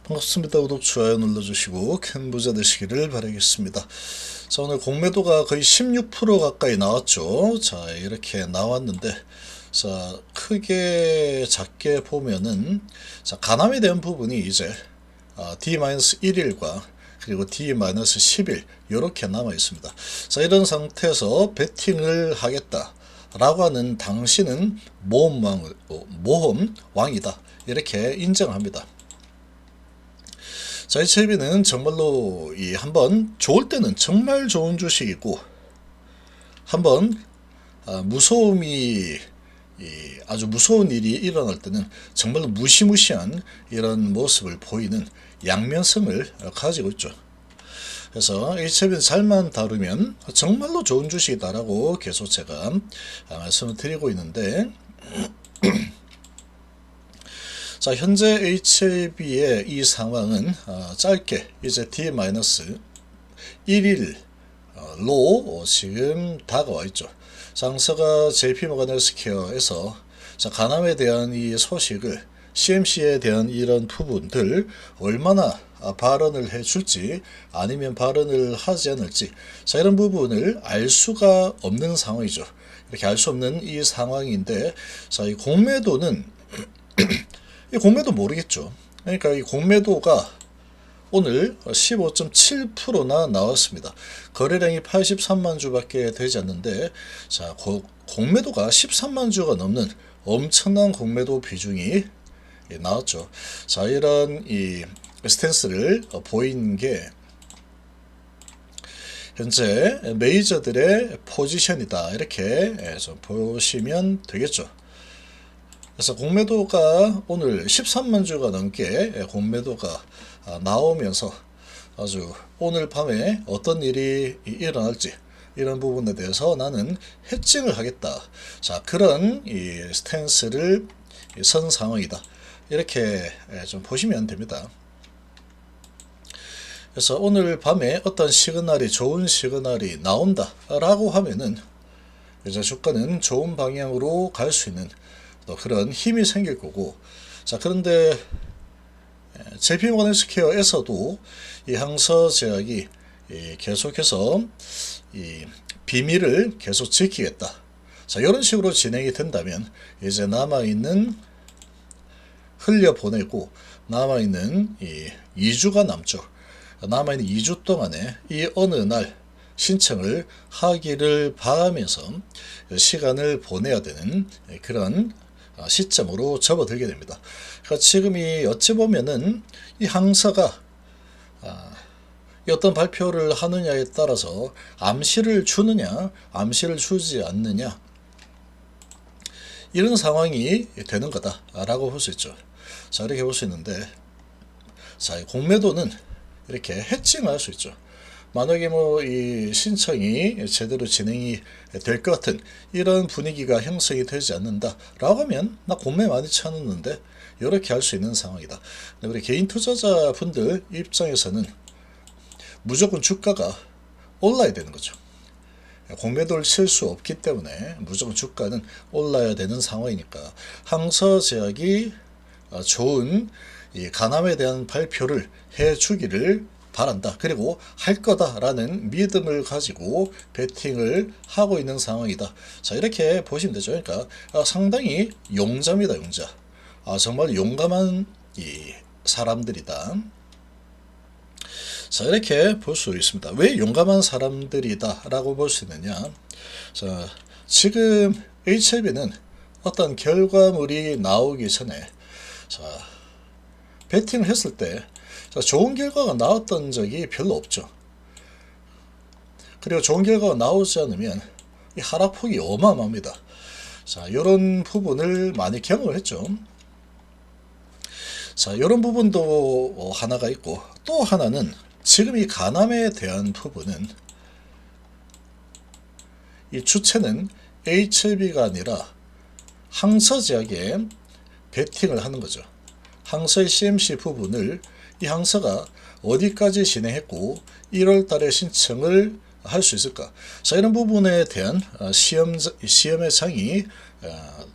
반갑습니다. 구독, 좋아요 눌러주시고 큰 부자 되시기를 바라겠습니다. 자, 오늘 공매도가 거의 16% 가까이 나왔죠. 자, 이렇게 나왔는데, 자, 크게 작게 보면은, 자, 가남에 대한 부분이 이제 D-1일과 그리고 D-10일 이렇게 남아 있습니다. 자, 이런 상태에서 베팅을 하겠다 라고 하는 당신은 모험왕이다 이렇게 인정합니다. 자, HLB는 정말로 한번 좋을 때는 정말 좋은 주식이고, 한번 무서움이 아주 무서운 일이 일어날 때는 정말로 무시무시한 이런 모습을 보이는 양면성을 가지고 있죠. 그래서 HLB는 잘만 다루면 정말로 좋은 주식이다라고 계속 제가 말씀을 드리고 있는데, 자, 현재 HLB의 이 상황은 짧게 이제 D-1일로 지금 다가와 있죠. 장사가 JP모건헬스케어에서 가남에 대한 이 소식을 CMC에 대한 이런 부분들 얼마나 발언을 해줄지 아니면 발언을 하지 않을지, 자, 이런 부분을 알 수가 없는 상황이죠. 이렇게 알 수 없는 이 상황인데, 자, 이 공매도는 이 공매도 모르겠죠. 그러니까 이 공매도가 오늘 15.7%나 나왔습니다. 거래량이 83만 주밖에 되지 않는데, 자, 공매도가 13만 주가 넘는 엄청난 공매도 비중이 나왔죠. 자, 이런 이 스탠스를 보인 게 현재 메이저들의 포지션이다 이렇게 좀 보시면 되겠죠. 그래서 공매도가 오늘 13만 주가 넘게 공매도가 나오면서 아주 오늘 밤에 어떤 일이 일어날지 이런 부분에 대해서 나는 해칭을 하겠다. 자, 그런 이 스탠스를 선 상황이다. 이렇게 좀 보시면 됩니다. 그래서 오늘 밤에 어떤 시그널이 좋은 시그널이 나온다라고 하면은 이제 주가는 좋은 방향으로 갈 수 있는 또 그런 힘이 생길 거고, 자, 그런데 JP모건헬스케어에서도 이 항서제약이 계속해서 이 비밀을 계속 지키겠다. 자, 이런 식으로 진행이 된다면 이제 남아있는 흘려보내고 남아있는 이 2주가 남죠. 남아있는 2주 동안에 이 어느 날 신청을 하기를 바라면서 시간을 보내야 되는 그런 시점으로 접어들게 됩니다. 그러니까 지금이 어찌 보면은 이 항사가 어떤 발표를 하느냐에 따라서 암시를 주느냐, 암시를 주지 않느냐, 이런 상황이 되는 거다라고 볼 수 있죠. 자, 이렇게 볼 수 있는데, 자, 공매도는 이렇게 해칭을 할 수 있죠. 만약에 이 신청이 제대로 진행이 될 것 같은 이런 분위기가 형성이 되지 않는다라고 하면 나 공매 많이 쳐놨는데 이렇게 할 수 있는 상황이다. 우리 개인 투자자 분들 입장에서는 무조건 주가가 올라야 되는 거죠. 공매도를 칠 수 없기 때문에 무조건 주가는 올라야 되는 상황이니까 항서제약이 좋은 이 가남에 대한 발표를 해주기를 바란다. 그리고 할 거다라는 믿음을 가지고 베팅을 하고 있는 상황이다. 자, 이렇게 보시면 되죠. 그러니까 상당히 용자입니다. 용자. 정말 용감한 이 사람들이다. 자, 이렇게 볼 수 있습니다. 왜 용감한 사람들이다 라고 볼 수 있느냐. 자, 지금 HLB는 어떤 결과물이 나오기 전에 베팅을 했을 때 좋은 결과가 나왔던 적이 별로 없죠. 그리고 좋은 결과가 나오지 않으면 이 하락폭이 어마어마합니다. 자, 이런 부분을 많이 경험을 했죠. 자, 이런 부분도 하나가 있고, 또 하나는 지금 이 가남에 대한 부분은 이 주체는 HLB가 아니라 항서제약에 베팅을 하는 거죠. 항서의 CMC 부분을 이 항서가 어디까지 진행했고 1월 달에 신청을 할 수 있을까? 자, 이런 부분에 대한 시험의 장이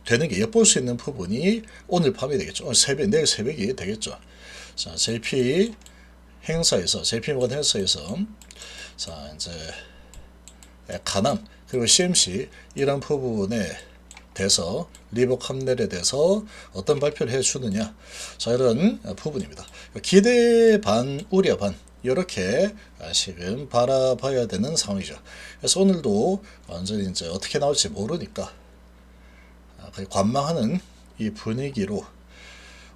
되는 게 엿볼 수 있는 부분이 오늘 밤이 되겠죠. 내일 새벽이 되겠죠. 자, JP 모건 행사에서 자, 이제 가남 그리고 CMC 이런 부분에 대해서 리버 캄넬에 대해서 어떤 발표를 해주느냐, 자, 이런 부분입니다. 기대 반 우려 반 이렇게 지금 바라봐야 되는 상황이죠. 그래서 오늘도 완전히 이제 어떻게 나올지 모르니까 거의 관망하는 이 분위기로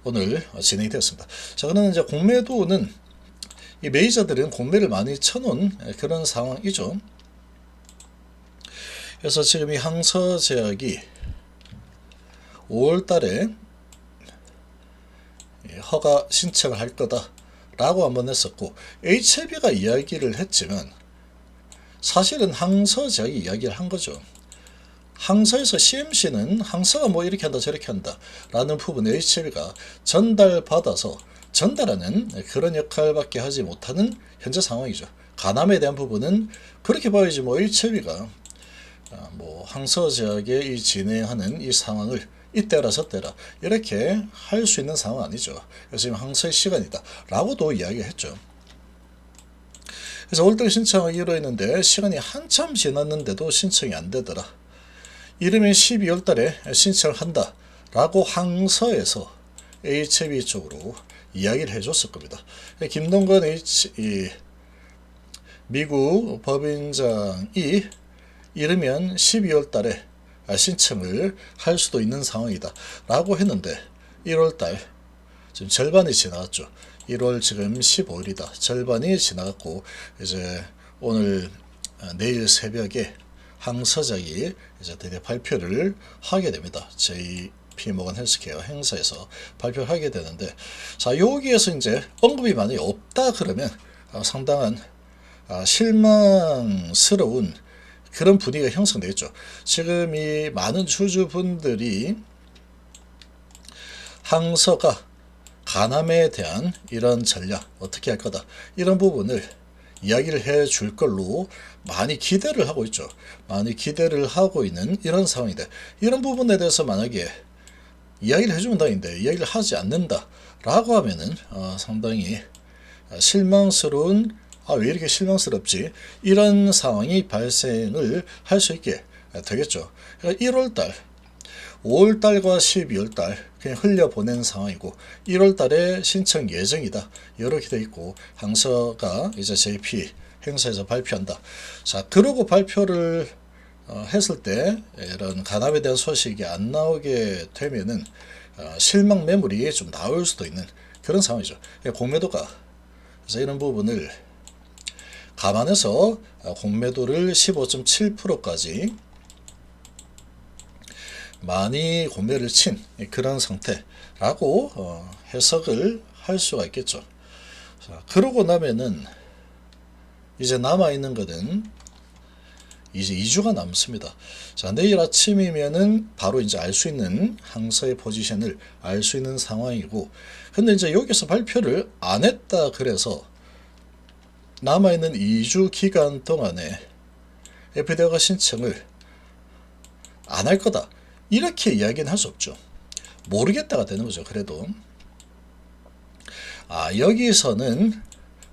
오늘 진행이 되었습니다. 자, 그러면 이제 공매도는 이 메이저들은 공매를 많이 쳐놓은 그런 상황이죠. 그래서 지금 이 항서제약이 5월 달에 허가 신청을 할 거다라고 한번 했었고, HLB가 이야기를 했지만 사실은 항서제약이 이야기를 한 거죠. 항서에서 CMC는 항서가 뭐 이렇게 한다 저렇게 한다 라는 부분에 HLB가 전달하는 그런 역할밖에 하지 못하는 현재 상황이죠. 가남에 대한 부분은 그렇게 봐야지 뭐 HLB가 뭐 항서제약에 이 진행하는 이 상황을 이때라 저때라 이렇게 할 수 있는 상황 아니죠. 그래서 지금 항서의 시간이다 라고도 이야기했죠. 그래서 5월달 신청을 이루어했는데 시간이 한참 지났는데도 신청이 안 되더라. 이르면 12월 달에 신청을 한다 라고 항서에서 HB 쪽으로 이야기를 해줬을 겁니다. 김동건 미국 법인장이 이르면 12월 달에 신청을 할 수도 있는 상황이다 라고 했는데 1월달 지금 절반이 지나갔죠. 1월 지금 15일이다. 절반이 지나갔고 이제 오늘 내일 새벽에 항서작이 이제 드디어 발표를 하게 됩니다. JP 모건 헬스케어 행사에서 발표를 하게 되는데, 자, 여기에서 이제 언급이 많이 없다 그러면 상당한 실망스러운 그런 분위기가 형성되겠죠. 지금 이 많은 주주분들이 항서가 가남에 대한 이런 전략 어떻게 할 거다 이런 부분을 이야기를 해 줄 걸로 많이 기대를 하고 있죠. 많이 기대를 하고 있는 이런 상황인데, 이런 부분에 대해서 만약에 이야기를 해주면 다행인데 이야기를 하지 않는다 라고 하면은 상당히 실망스러운, 왜 이렇게 실망스럽지 이런 상황이 발생을 할 수 있게 되겠죠. 그러니까 1월달 5월달과 12월달 그냥 흘려보낸 상황이고 1월달에 신청 예정이다 이렇게 되어 있고, 항서가 이제 JP 행사에서 발표한다. 자, 그러고 발표를 했을 때 이런 가납에 대한 소식이 안 나오게 되면은 실망 매물이 좀 나올 수도 있는 그런 상황이죠. 공매도가 그래서 이런 부분을 감안해서 공매도를 15.7%까지 많이 공매를 친 그런 상태라고 해석을 할 수가 있겠죠. 자, 그러고 나면은 이제 남아있는 것은 이제 2주가 남습니다. 자, 내일 아침이면은 바로 이제 알 수 있는 항서의 포지션을 알 수 있는 상황이고, 근데 이제 여기서 발표를 안 했다 그래서 남아있는 2주 기간 동안에 FDA가 신청을 안 할 거다 이렇게 이야기는 할 수 없죠. 모르겠다가 되는 거죠. 그래도 여기서는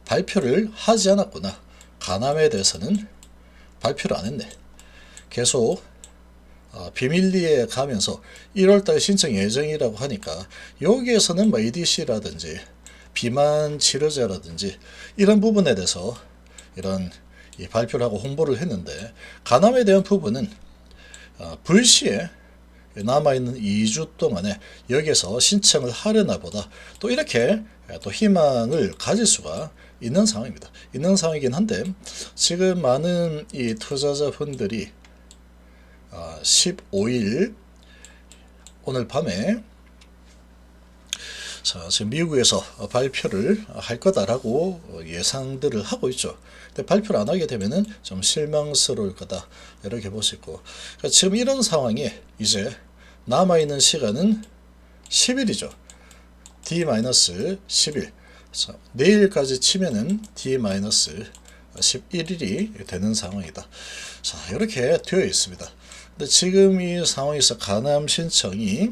발표를 하지 않았구나, 가남에 대해서는 발표를 안 했네, 계속 비밀리에 가면서 1월달 신청 예정이라고 하니까 여기에서는 뭐 ADC라든지 비만 치료제라든지 이런 부분에 대해서 이런 발표를 하고 홍보를 했는데, 가남에 대한 부분은 불시에 남아있는 2주 동안에 여기에서 신청을 하려나 보다 또 이렇게 또 희망을 가질 수가 있는 상황입니다. 있는 상황이긴 한데, 지금 많은 이 투자자분들이 15일 오늘 밤에 자, 지금 미국에서 발표를 할 거다라고 예상들을 하고 있죠. 근데 발표를 안 하게 되면은 좀 실망스러울 거다 이렇게 볼 수 있고, 그러니까 지금 이런 상황에 이제 남아있는 시간은 10일이죠. D-10일. 자, 내일까지 치면은 D-11일이 되는 상황이다. 자, 이렇게 되어 있습니다. 근데 지금 이 상황에서 가남 신청이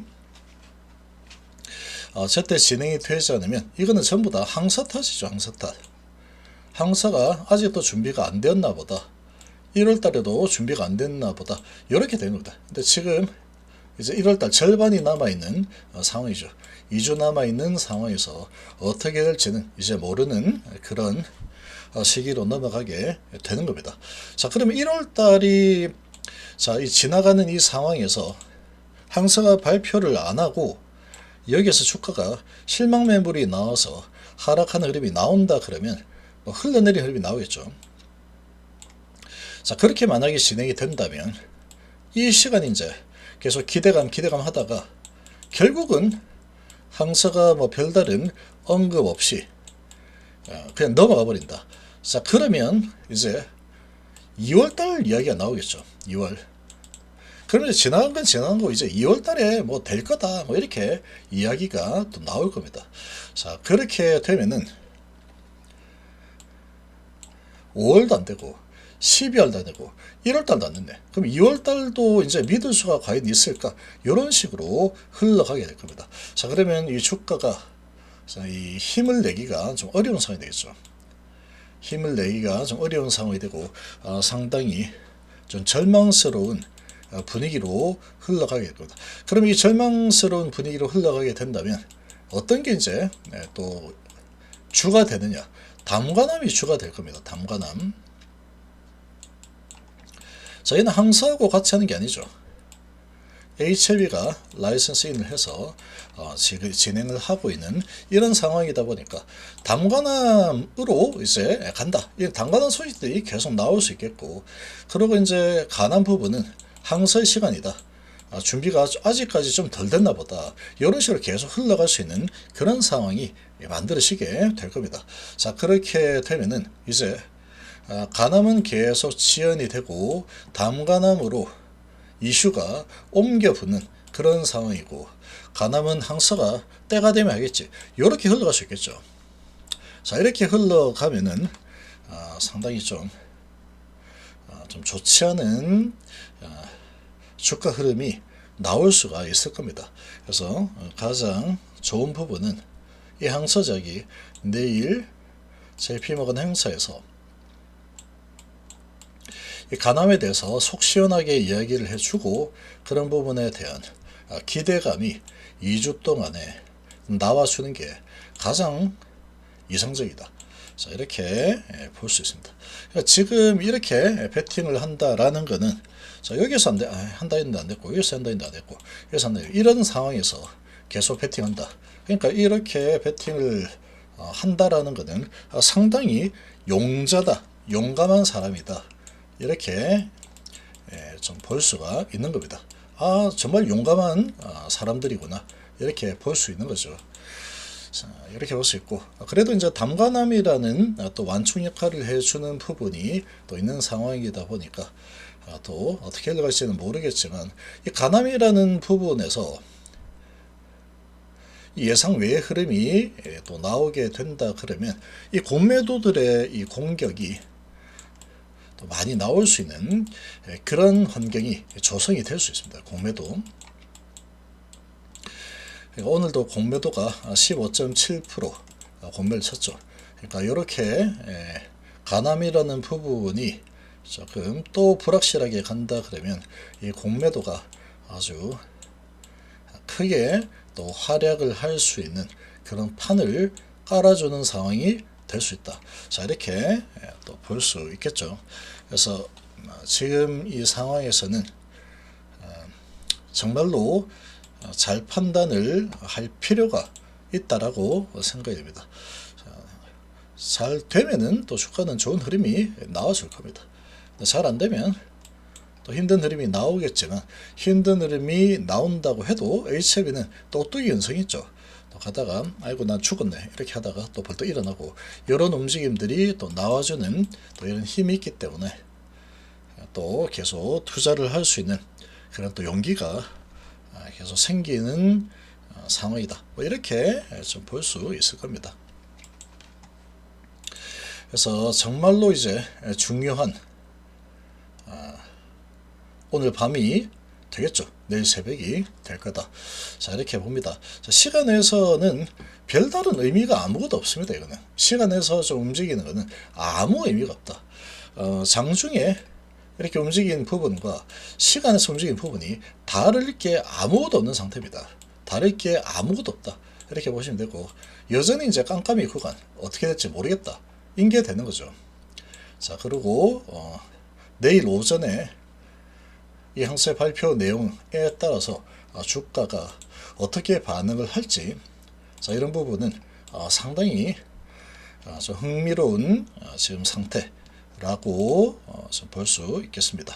제때 진행이 되지 않으면 이거는 전부 다 항사 탓이죠. 항사 탓. 항사가 아직도 준비가 안 되었나 보다. 1월 달에도 준비가 안 됐나 보다. 이렇게 되는 겁니다. 근데 지금 이제 1월 달 절반이 남아있는 상황이죠. 2주 남아있는 상황에서 어떻게 될지는 이제 모르는 그런 시기로 넘어가게 되는 겁니다. 자, 그러면 1월 달이 이 지나가는 이 상황에서 항사가 발표를 안 하고 여기에서 주가가 실망 매물이 나와서 하락하는 흐름이 나온다 그러면 흘러내리는 흐름이 나오겠죠. 자, 그렇게 만약에 진행이 된다면 이 시간 이제 계속 기대감 하다가 결국은 항사가 별다른 언급 없이 그냥 넘어가 버린다. 자, 그러면 이제 2월달 이야기가 나오겠죠. 2월. 그러면 지나간 건 지나간 거고 이제 2월달에 될 거다 이렇게 이야기가 또 나올 겁니다. 자, 그렇게 되면은 5월도 안 되고 12월도 안 되고 1월달도 안 됐네. 그럼 2월달도 이제 믿을 수가 과연 있을까? 이런 식으로 흘러가게 될 겁니다. 자, 그러면 이 주가가 이 힘을 내기가 좀 어려운 상황이 되겠죠. 힘을 내기가 좀 어려운 상황이 되고 상당히 좀 절망스러운 분위기로 흘러가게 될 겁니다. 그럼 이 절망스러운 분위기로 흘러가게 된다면 어떤 게 이제 또 주가 되느냐? 담관함이 주가 될 겁니다. 담관함. 저희는 항사하고 같이 하는 게 아니죠. HLB가 라이선스 인을 해서 지금 진행을 하고 있는 이런 상황이다 보니까 담관함으로 이제 간다. 이 담관함 소식들이 계속 나올 수 있겠고, 그리고 이제 가난 부분은 항사의 시간이다. 준비가 아직까지 좀 덜 됐나 보다. 이런 식으로 계속 흘러갈 수 있는 그런 상황이 만들어지게 될 겁니다. 자, 그렇게 되면은 이제 간암은 계속 지연이 되고 담간암으로 이슈가 옮겨 붙는 그런 상황이고, 간암은 항사가 때가 되면 하겠지. 이렇게 흘러갈 수 있겠죠. 자, 이렇게 흘러가면은 상당히 좀 좋지 않은 주가 흐름이 나올 수가 있을 겁니다. 그래서 가장 좋은 부분은 이 항사작이 내일 JP모건 행사에서 이 간암에 대해서 속 시원하게 이야기를 해주고, 그런 부분에 대한 기대감이 2주 동안에 나와주는 게 가장 이상적이다. 자, 이렇게 볼 수 있습니다. 그러니까 지금 이렇게 베팅을 한다라는 거는, 자, 여기서 한다 했는데 안 됐고, 여기서 한다 했는데 안 됐고, 여기서 한다 했는데, 이런 상황에서 계속 베팅한다. 그러니까 이렇게 베팅을 한다라는 거는 상당히 용자다, 용감한 사람이다. 이렇게 좀 볼 수가 있는 겁니다. 정말 용감한 사람들이구나. 이렇게 볼 수 있는 거죠. 자, 이렇게 볼 수 있고, 그래도 이제 담관함이라는 또 완충 역할을 해주는 부분이 또 있는 상황이다 보니까 또 어떻게 흘러갈지는 모르겠지만, 이 간암이라는 부분에서 예상 외의 흐름이 또 나오게 된다 그러면 이 공매도들의 이 공격이 또 많이 나올 수 있는 그런 환경이 조성이 될 수 있습니다. 공매도. 그러니까 오늘도 공매도가 15.7% 공매를 쳤죠. 그러니까 이렇게 간암이라는 부분이 조금 또 불확실하게 간다 그러면 이 공매도가 아주 크게 또 활약을 할 수 있는 그런 판을 깔아주는 상황이 될 수 있다. 자, 이렇게 또 볼 수 있겠죠. 그래서 지금 이 상황에서는 정말로 잘 판단을 할 필요가 있다라고 생각이 됩니다. 잘 되면은 또 주가는 좋은 흐름이 나왔을 겁니다. 잘 안 되면 또 힘든 흐름이 나오겠지만, 힘든 흐름이 나온다고 해도 HLB는 또 오뚜기 연성이 있죠. 또 가다가 아이고 난 죽었네 이렇게 하다가 또 벌떡 일어나고, 이런 움직임들이 또 나와주는 또 이런 힘이 있기 때문에 또 계속 투자를 할 수 있는 그런 또 용기가 계속 생기는 상황이다. 이렇게 좀 볼 수 있을 겁니다. 그래서 정말로 이제 중요한 오늘 밤이 되겠죠. 내일 새벽이 될 거다. 자, 이렇게 봅니다. 자, 시간에서는 별다른 의미가 아무것도 없습니다. 이거는 시간에서 좀 움직이는 거는 아무 의미가 없다. 장중에 이렇게 움직이는 부분과 시간에서 움직이는 부분이 다를 게 아무것도 없는 상태입니다. 다를 게 아무것도 없다. 이렇게 보시면 되고, 여전히 이제 깜깜이 구간 어떻게 될지 모르겠다. 인게 되는 거죠. 자, 그리고 내일 오전에 이 항세 발표 내용에 따라서 주가가 어떻게 반응을 할지, 자, 이런 부분은 상당히 좀 흥미로운 지금 상태라고 볼 수 있겠습니다.